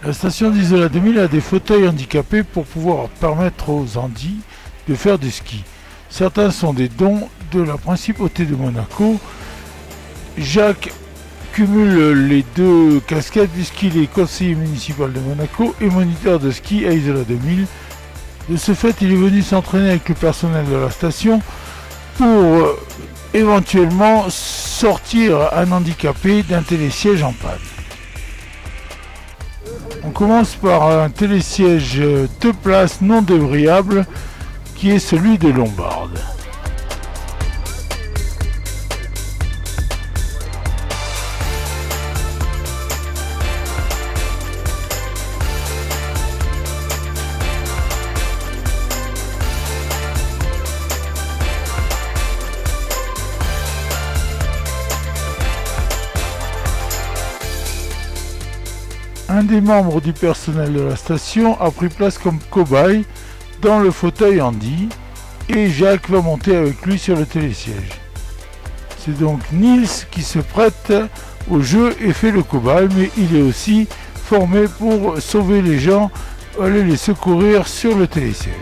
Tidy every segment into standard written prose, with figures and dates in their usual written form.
La station d'Isola 2000 a des fauteuils handicapés pour pouvoir permettre aux handis de faire du ski. Certains sont des dons de la Principauté de Monaco. Jacques cumule les deux casquettes puisqu'il est conseiller municipal de Monaco et moniteur de ski à Isola 2000. De ce fait, il est venu s'entraîner avec le personnel de la station pour éventuellement sortir un handicapé d'un télésiège en panne. On commence par un télésiège 2 places non débrayable qui est celui de Lombarde. Un des membres du personnel de la station a pris place comme cobaye dans le fauteuil handi et Jacques va monter avec lui sur le télésiège. C'est donc Nils qui se prête au jeu et fait le cobaye, mais il est aussi formé pour sauver les gens, aller les secourir sur le télésiège.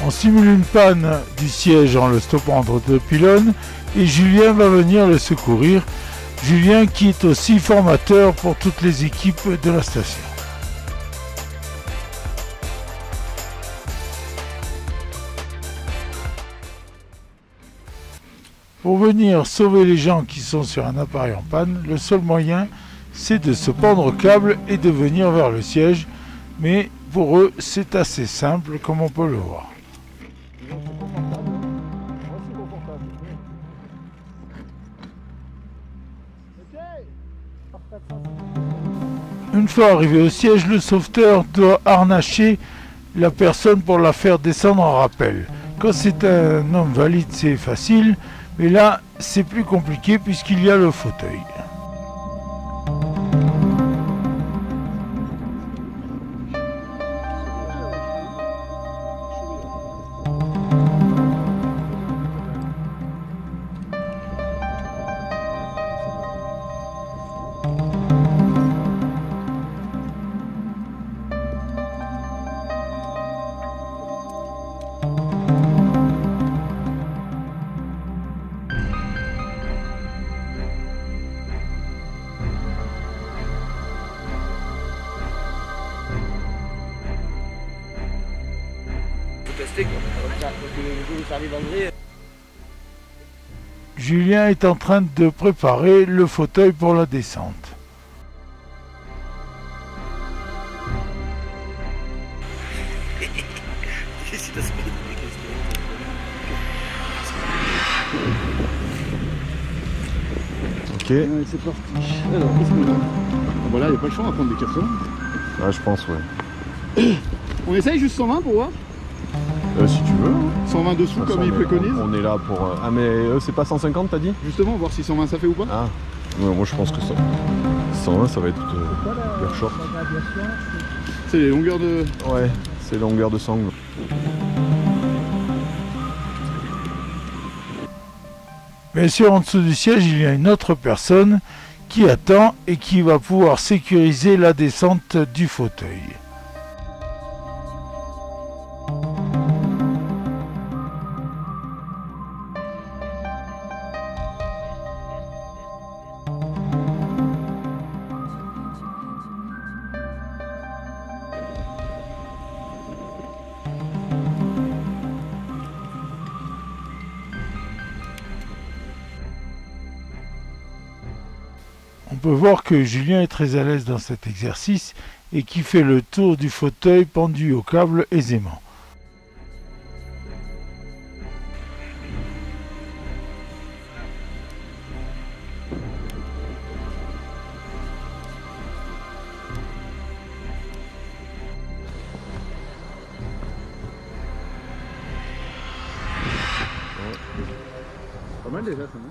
On simule une panne du siège en le stoppant entre deux pylônes et Julien va venir le secourir. Julien qui est aussi formateur pour toutes les équipes de la station. Pour venir sauver les gens qui sont sur un appareil en panne, le seul moyen c'est de se pendre au câble et de venir vers le siège. Mais pour eux c'est assez simple comme on peut le voir. Une fois arrivé au siège, le sauveteur doit harnacher la personne pour la faire descendre en rappel. Quand c'est un homme valide, c'est facile, mais là, c'est plus compliqué puisqu'il y a le fauteuil. Julien est en train de préparer le fauteuil pour la descente. Ok. C'est parti. Alors, qu'est-ce qu'on a? Voilà, il n'y a pas le choix, on va prendre des 80. Ouais, je pense, ouais. On essaye juste 120 pour voir? Si tu veux. 120 dessous comme il préconise. On est là pour... Ah mais c'est pas 150 t'as dit? Justement, voir si 120 ça fait ou pas. Ah. Ouais, moi je pense que ça... 120 ça va être hyper short. C'est les longueurs de... Ouais, c'est longueur de sangle. Bien sûr, en dessous du siège, il y a une autre personne qui attend et qui va pouvoir sécuriser la descente du fauteuil. On peut voir que Julien est très à l'aise dans cet exercice et qui fait le tour du fauteuil pendu au câble aisément. Pas mal déjà ça, non?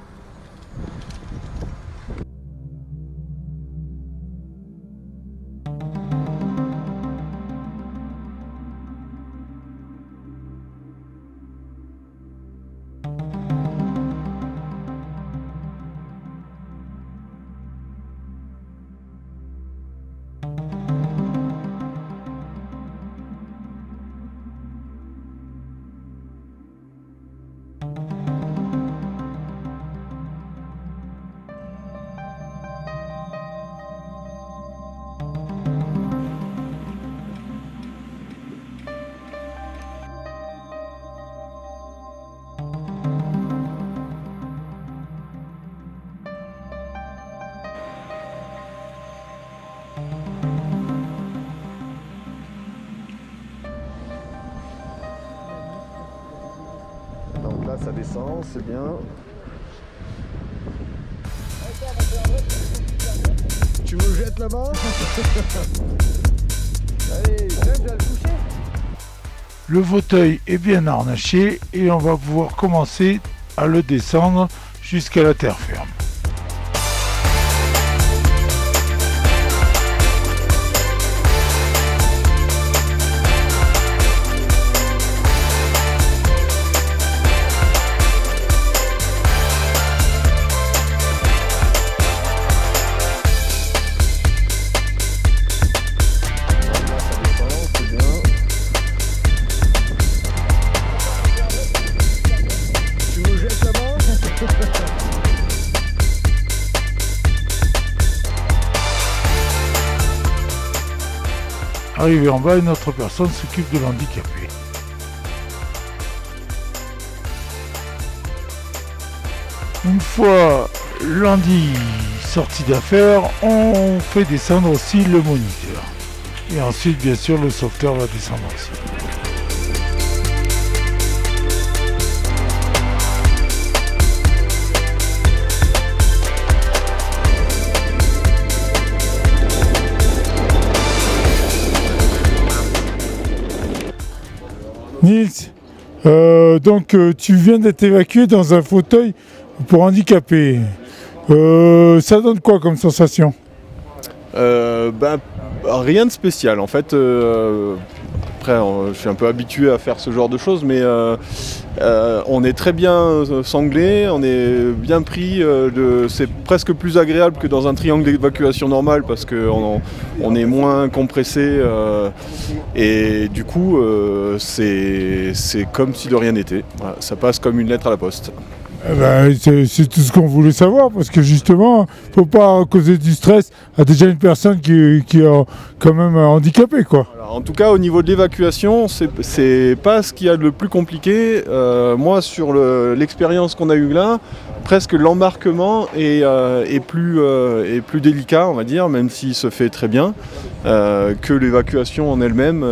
Donc là, ça descend, c'est bien. Tu me jettes là-bas? Allez, je vais le coucher. Le fauteuil est bien harnaché et on va pouvoir commencer à le descendre jusqu'à la terre ferme. Arrivé en bas, une autre personne s'occupe de l'handicapé. Une fois l'handi sorti d'affaire, on fait descendre aussi le moniteur. Et ensuite, bien sûr, le sauveteur va descendre aussi. Nils, donc tu viens d'être évacué dans un fauteuil pour handicapés. Ça donne quoi comme sensation? Rien de spécial en fait. Après, je suis un peu habitué à faire ce genre de choses, mais on est très bien sanglé, on est bien pris. C'est presque plus agréable que dans un triangle d'évacuation normal parce qu'on est moins compressé et du coup c'est comme si de rien n'était. Voilà, ça passe comme une lettre à la poste. C'est tout ce qu'on voulait savoir parce que justement, faut pas causer du stress à déjà une personne qui est quand même handicapée, quoi. Alors, en tout cas, au niveau de l'évacuation, c'est pas ce qu'il y a de le plus compliqué. Moi, sur l'expérience qu'on a eue là, presque l'embarquement est plus délicat, on va dire, même s'il se fait très bien, que l'évacuation en elle-même.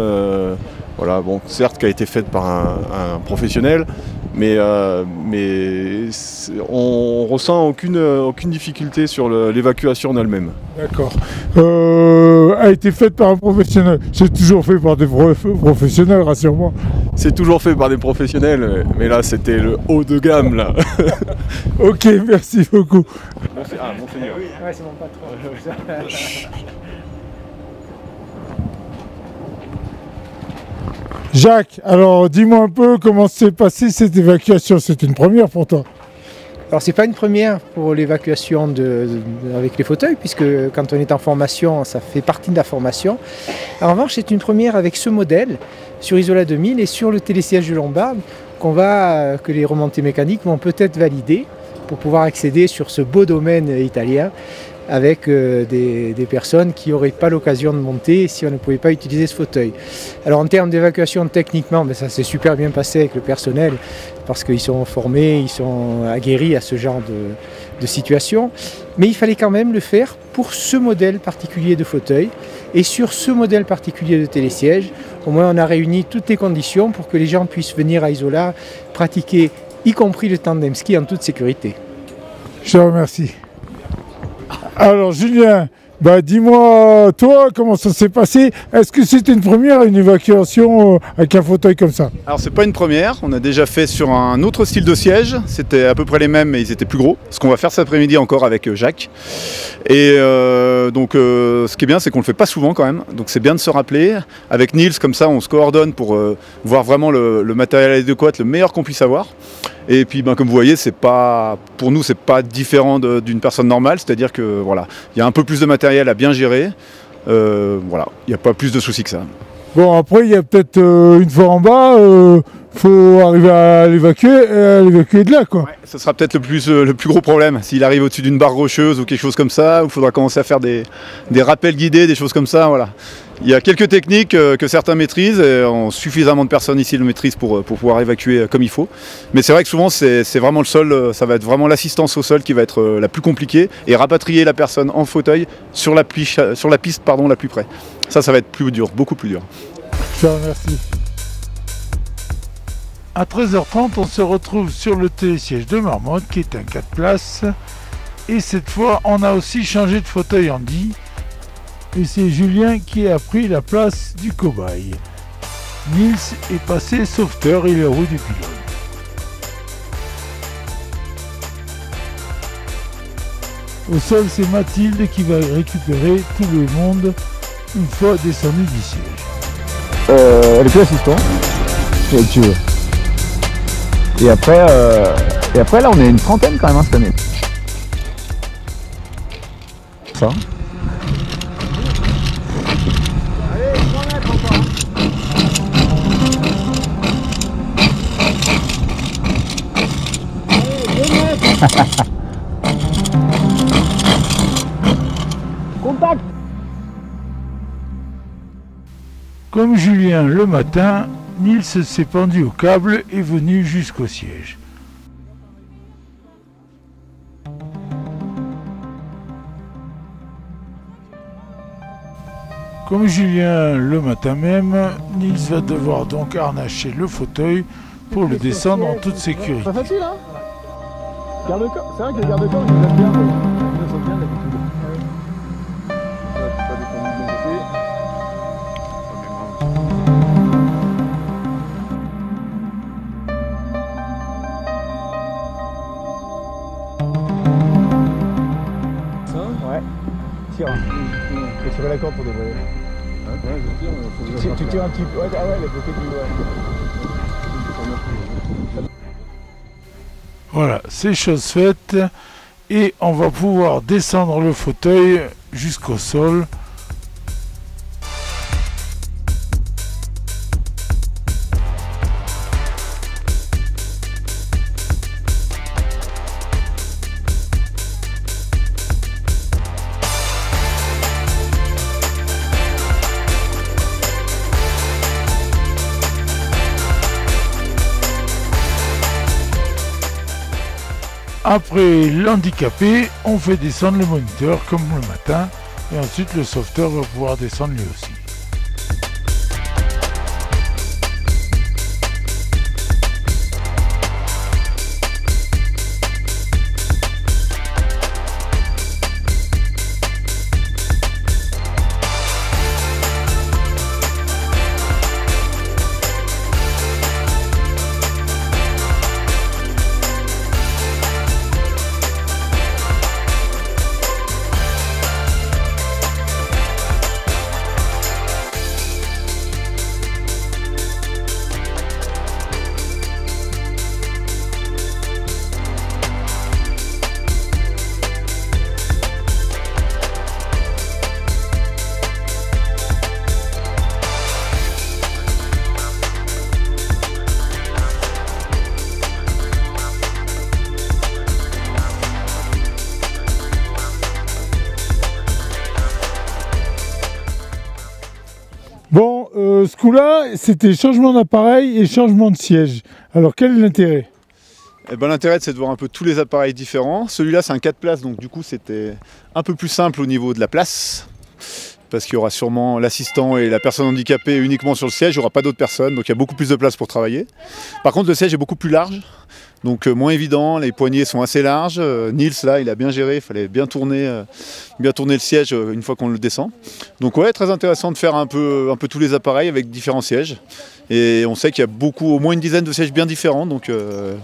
Voilà, bon, certes, qui a été faite par un professionnel. Mais on ressent aucune difficulté sur l'évacuation en elle-même. D'accord. A été faite par un professionnel. C'est toujours fait par des professionnels, rassure-moi. C'est toujours fait par des professionnels, mais là c'était le haut de gamme là. Ok, merci beaucoup. Monseigneur. Ouais, c'est mon patron. Jacques, alors dis-moi un peu comment s'est passée cette évacuation. C'est une première pour toi? Alors c'est pas une première pour l'évacuation avec les fauteuils, puisque quand on est en formation, ça fait partie de la formation. En revanche, c'est une première avec ce modèle sur Isola 2000 et sur le télésiège de Lombarde que les remontées mécaniques vont peut-être valider pour pouvoir accéder sur ce beau domaine italien avec des personnes qui n'auraient pas l'occasion de monter si on ne pouvait pas utiliser ce fauteuil. Alors en termes d'évacuation techniquement, ça s'est super bien passé avec le personnel parce qu'ils sont formés, ils sont aguerris à ce genre de situation. Mais il fallait quand même le faire pour ce modèle particulier de fauteuil et sur ce modèle particulier de télésiège. Au moins on a réuni toutes les conditions pour que les gens puissent venir à Isola pratiquer, y compris le tandem ski en toute sécurité. Je te remercie. Alors Julien, dis-moi toi comment ça s'est passé. Est-ce que c'était une première, une évacuation avec un fauteuil comme ça? Alors c'est pas une première, on a déjà fait sur un autre style de siège, c'était à peu près les mêmes mais ils étaient plus gros. Ce qu'on va faire cet après-midi encore avec Jacques. Et ce qui est bien c'est qu'on le fait pas souvent quand même, donc c'est bien de se rappeler. Avec Nils comme ça on se coordonne pour voir vraiment le matériel adéquat, le meilleur qu'on puisse avoir. Et puis comme vous voyez, pour nous c'est pas différent d'une personne normale, c'est-à-dire que voilà, il y a un peu plus de matériel à bien gérer. Voilà, il n'y a pas plus de soucis que ça. Bon après il y a peut-être une fois en bas, faut arriver à l'évacuer de là, quoi. Ouais, ce sera peut-être le plus gros problème. S'il arrive au-dessus d'une barre rocheuse ou quelque chose comme ça, il faudra commencer à faire des rappels guidés, des choses comme ça. Voilà. Il y a quelques techniques que certains maîtrisent, et suffisamment de personnes ici le maîtrisent pour pouvoir évacuer comme il faut. Mais c'est vrai que souvent c'est vraiment le sol, ça va être vraiment l'assistance au sol qui va être la plus compliquée, et rapatrier la personne en fauteuil sur la piste la plus près. Ça va être plus dur, beaucoup plus dur. Je te remercie. À 13h30, on se retrouve sur le télésiège de Marmotte qui est un 4 places. Et cette fois, on a aussi changé de fauteuil handi. Et c'est Julien qui a pris la place du cobaye. Nils est passé sauveteur, il est au roue du pilote. Au sol, c'est Mathilde qui va récupérer tout le monde une fois descendu du siège. Elle est plus assistante, si tu veux. Et après, là, on est une trentaine quand même cette année. Ça. Allez, 3 mètres encore. Allez, 2 mètres. Contact. Comme Julien le matin, Nils s'est pendu au câble et est venu jusqu'au siège. Comme Julien le matin même, Nils va devoir donc harnacher le fauteuil pour le descendre en toute sécurité. Pas facile, hein? Garde-corps, c'est vrai que les garde-corps, ils nous aiment bien, mais ils nous sont bien d'habitude. Ouais, tire. Faut tirer la corde pour dévoiler. Ouais, je tire. Tu tires un petit peu. Ouais, ah ouais, il a bloqué du doigt. Voilà, c'est chose faite et on va pouvoir descendre le fauteuil jusqu'au sol. Après l'handicapé, on fait descendre le moniteur comme le matin et ensuite le sauveteur va pouvoir descendre lui aussi. Bon, ce coup-là, c'était changement d'appareil et changement de siège. Alors quel est l'intérêt? Eh ben, l'intérêt, c'est de voir un peu tous les appareils différents. Celui-là, c'est un 4 places, donc du coup, c'était un peu plus simple au niveau de la place. Parce qu'il y aura sûrement l'assistant et la personne handicapée uniquement sur le siège, il n'y aura pas d'autres personnes, donc il y a beaucoup plus de place pour travailler. Par contre, le siège est beaucoup plus large, donc moins évident, les poignées sont assez larges. Nils, là, il a bien géré, il fallait bien tourner le siège une fois qu'on le descend. Donc ouais, très intéressant de faire un peu tous les appareils avec différents sièges. Et on sait qu'il y a au moins une dizaine de sièges bien différents, donc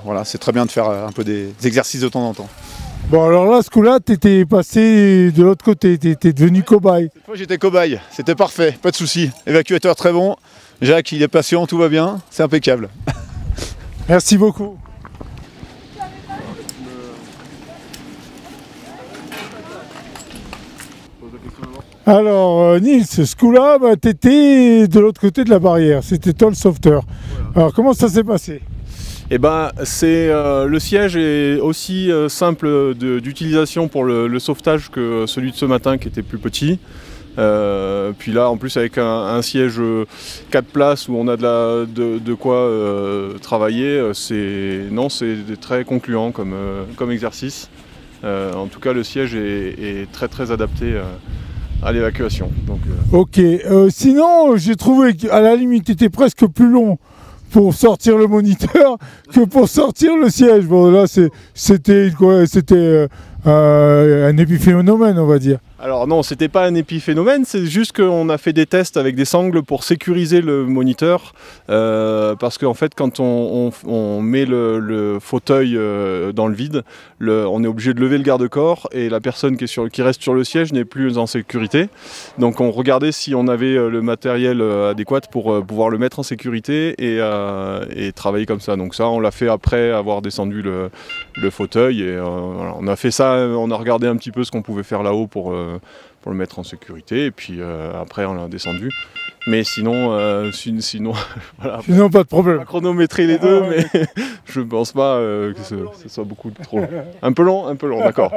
voilà, c'est très bien de faire un peu des exercices de temps en temps. Bon, alors là, ce coup-là, t'étais passé de l'autre côté, t'étais devenu cobaye. Cette fois, j'étais cobaye, c'était parfait, pas de souci. Évacuateur très bon, Jacques, il est patient, tout va bien, c'est impeccable. Merci beaucoup. Alors Nils, ce coup-là, tu étais de l'autre côté de la barrière, c'était toi le sauveteur. Alors comment ça s'est passé? Eh ben, le siège est aussi simple d'utilisation pour le sauvetage que celui de ce matin qui était plus petit. Puis là, en plus, avec un siège 4 places où on a de quoi travailler, c'est très concluant comme exercice. En tout cas, le siège est très très adapté à l'évacuation. Ok, sinon, j'ai trouvé qu'à la limite, était presque plus long pour sortir le moniteur que pour sortir le siège. Bon, là, c'était un épiphénomène, on va dire. Alors non, c'était pas un épiphénomène, c'est juste qu'on a fait des tests avec des sangles pour sécuriser le moniteur, parce qu'en fait quand on met le fauteuil dans le vide, on est obligé de lever le garde-corps et la personne qui reste sur le siège n'est plus en sécurité. Donc on regardait si on avait le matériel adéquat pour pouvoir le mettre en sécurité et travailler comme ça. Donc ça on l'a fait après avoir descendu le fauteuil et voilà, on a fait ça, on a regardé un petit peu ce qu'on pouvait faire là-haut pour le mettre en sécurité et puis après on l'a descendu. Mais sinon, voilà, sinon pas de problème. On va chronométrer les deux, mais je ne pense pas que ce soit beaucoup trop. Un peu long, d'accord.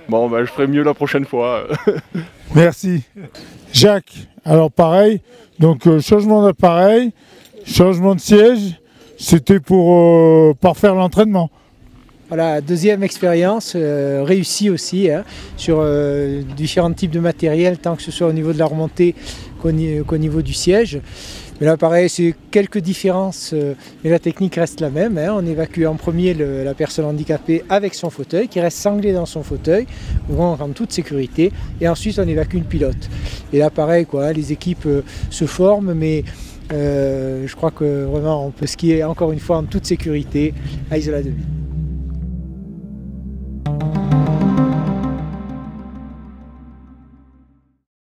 Bon, bah, je ferai mieux la prochaine fois. Merci. Jacques, alors pareil, donc changement d'appareil, changement de siège, c'était pour parfaire l'entraînement. Voilà, deuxième expérience réussie aussi sur différents types de matériel, tant que ce soit au niveau de la remontée qu'au niveau du siège. Mais là pareil, c'est quelques différences, mais la technique reste la même. On évacue en premier la personne handicapée avec son fauteuil, qui reste sanglé dans son fauteuil, en toute sécurité, et ensuite on évacue une pilote. Et là pareil, les équipes se forment, mais je crois que vraiment on peut skier encore une fois en toute sécurité à Isola 2000.